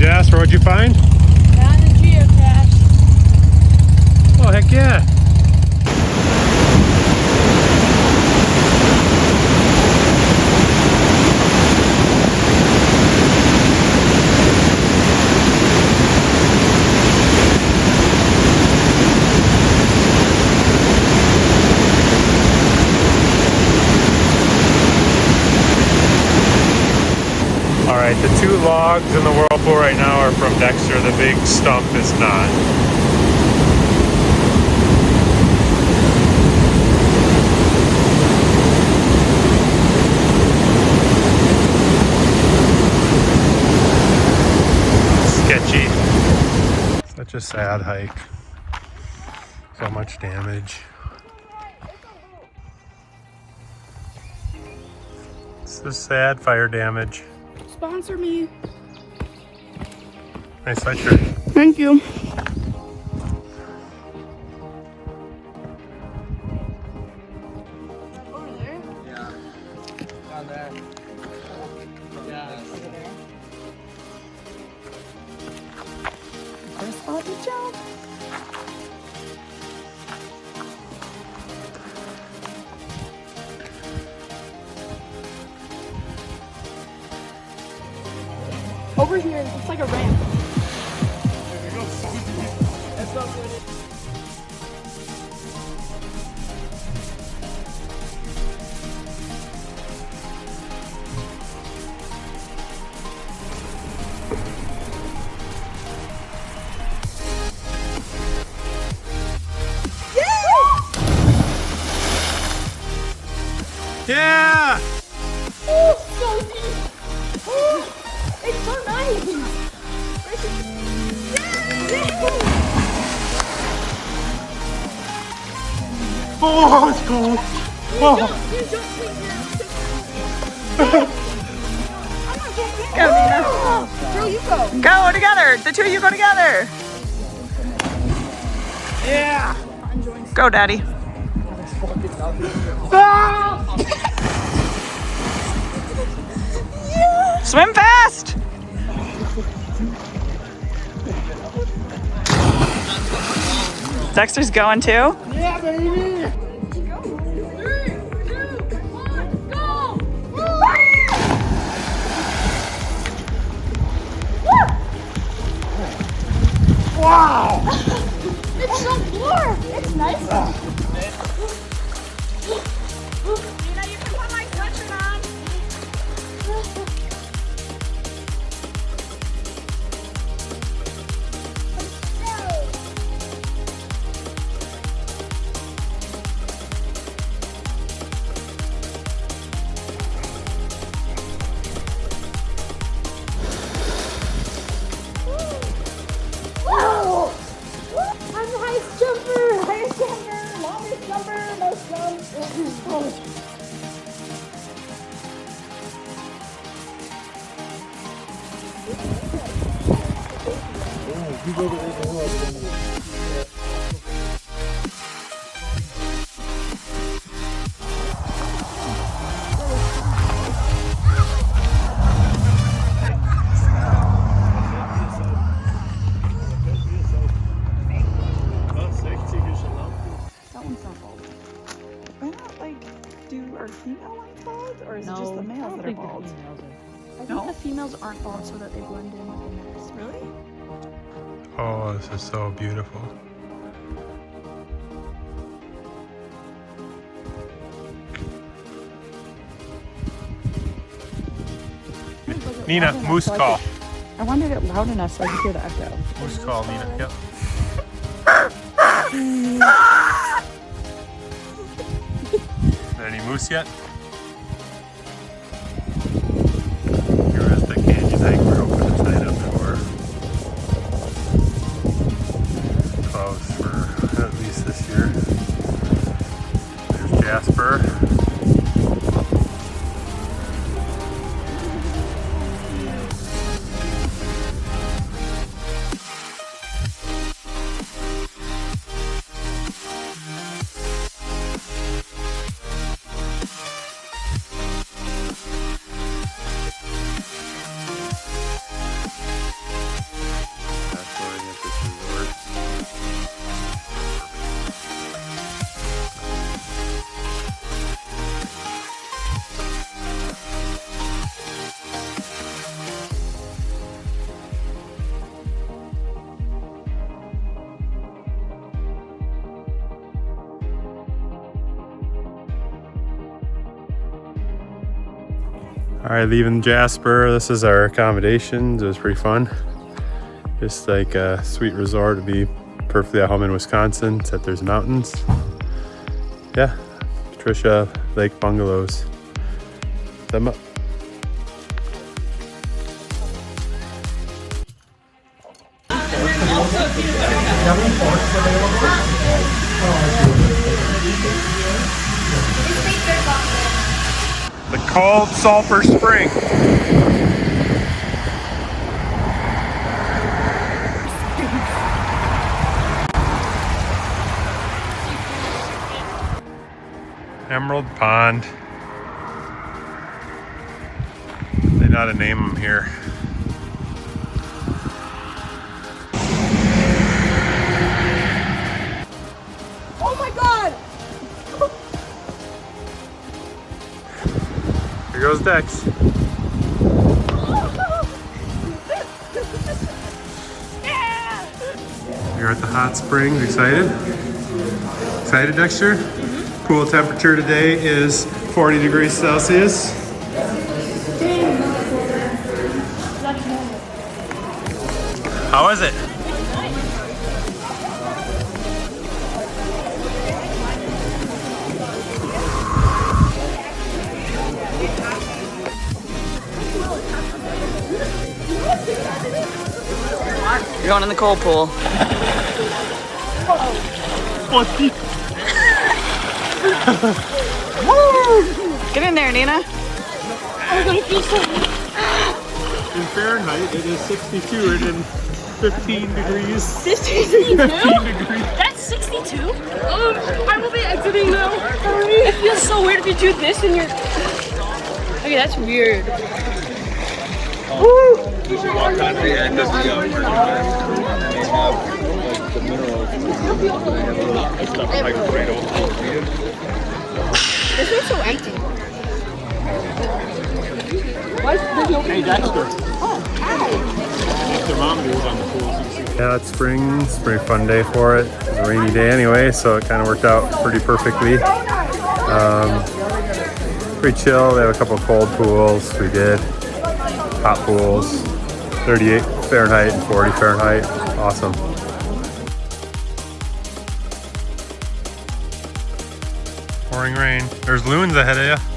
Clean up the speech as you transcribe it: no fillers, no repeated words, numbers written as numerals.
Jasper, what'd you find? Not a geocache. Oh, heck yeah. Alright, the two logs in the whirlpool right now are from Dexter. The big stump is not. Sketchy. Such a sad hike. So much damage. It's just sad fire damage. Sponsor me. Nice sweatshirt. Thank you. Over there? Yeah. Down there. Yeah. Over there. First spot to jump. Over here, it's like a ramp. It's not good. Yeah! Oh, so deep. Oh, it's so nice. Oh, it's cool. Oh. Go, Nina. Girl, you go. Go together. The two of you go together. Yeah! Go, Daddy. Swim fast. Dexter's going too. Yeah, baby! 3, 2, 1, go! Wow! It's so warm. It's nice. Nina, you can put my sweatshirt on. I'm the highest jumper, longest jumper, most jumps. That one's not bald. Why not are female ones bald, or is it just the males that are bald? I think the females aren't bald so that they blend in with the males. Really? Oh, this is so beautiful. Nina, moose call. I wanted it loud enough so I could hear the echo. Moose call, Nina. Yep. Is there any moose yet? Here is the canyon hike we're hoping to sign up for. Close for at least this year. There's Jasper. All right, leaving Jasper. This is our accommodations. It was pretty fun. Just like a sweet resort to be perfectly at home in Wisconsin, except there's mountains. Yeah, Patricia Lake Bungalows. Them up. The cold Sulphur Spring. Emerald Pond. They know how to name them here. Oh my god! Here goes Dex. You're at the hot springs. Excited? Excited, Dexter? Pool temperature today is 40 degrees Celsius. How is it? You're going in the cold pool. Get in there, Nina. In Fahrenheit, it is 62 and in 15 degrees. 62? 15 degrees. That's 62? I will be exiting now. It feels so weird if you do this and you're... Okay, that's weird. Woo! Walk on the end of This one's so empty. Hey, Dexter. Thermometers on the pool. Yeah, it's spring. It's a pretty fun day for it. It's a rainy day anyway, so it kind of worked out pretty perfectly. Pretty chill. They have a couple of cold pools. We did hot pools, 38 Fahrenheit and 40 Fahrenheit. Awesome. Pouring rain. There's loons ahead of you.